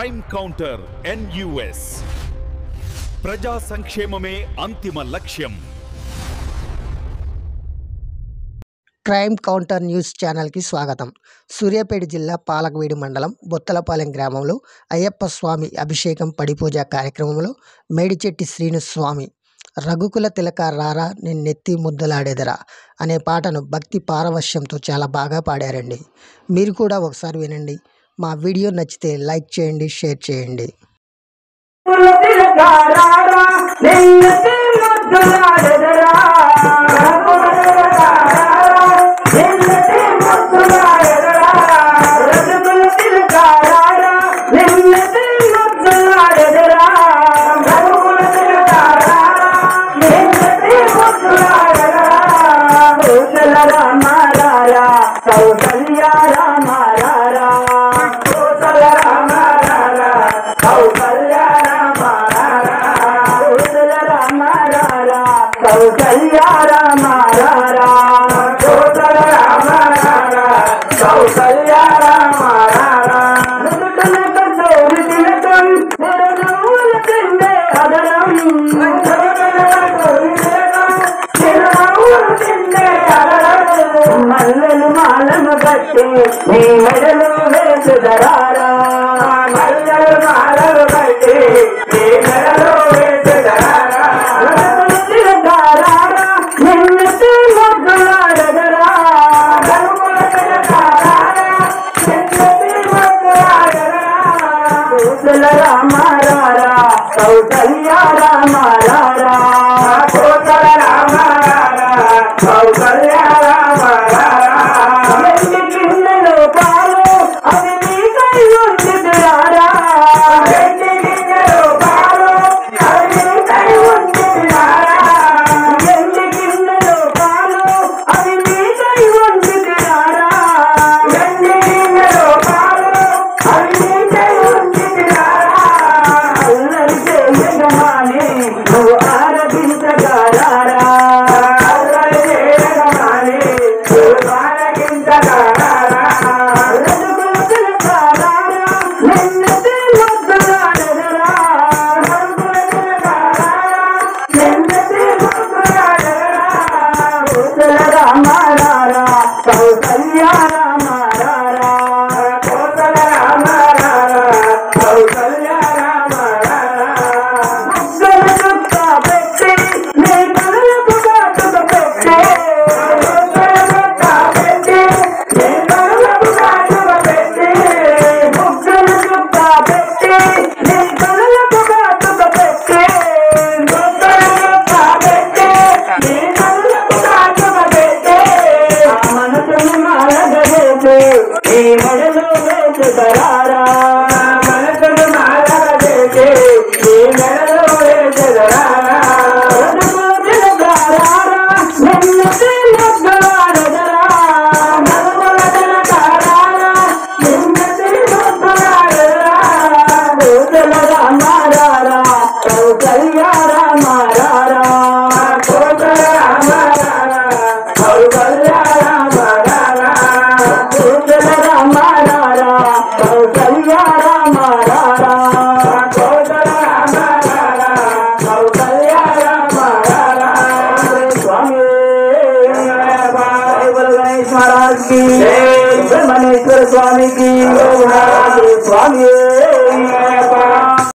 Crime counter NUS ప్రజా సంక్షేమమే అంతిమ లక్ష్యం. క్రైమ్ కౌంటర్ న్యూస్ ఛానల్కి స్వాగతం. సూర్యాపేట జిల్లా పాలకవీడు మండలం బొత్తలపాలెం గ్రామంలో అయ్యప్ప స్వామి అభిషేకం పడిపూజ కార్యక్రమంలో మేడిచెట్టి శ్రీను స్వామి రఘుకుల తిలక రారా నిన్నెత్తి ముద్దలాడెదరా అనే పాటను భక్తి పారవశ్యంతో చాలా బాగా పాడారండి. మీరు కూడా ఒకసారి వినండి. మా వీడియో నచ్చితే లైక్ చేయండి, షేర్ చేయండి. నీ మెడలు వేసుదరారా మల్లెలు మాలలు బట్టి నీ మెడలు వేసుదరారా తిరగారారా నిన్నెత్తి ముద్దులాడెదరా గరుకుల తిరగారారా నిన్నెత్తి ముద్దులాడెదరా కౌసల్య రామారారా కౌసల్య రామారారా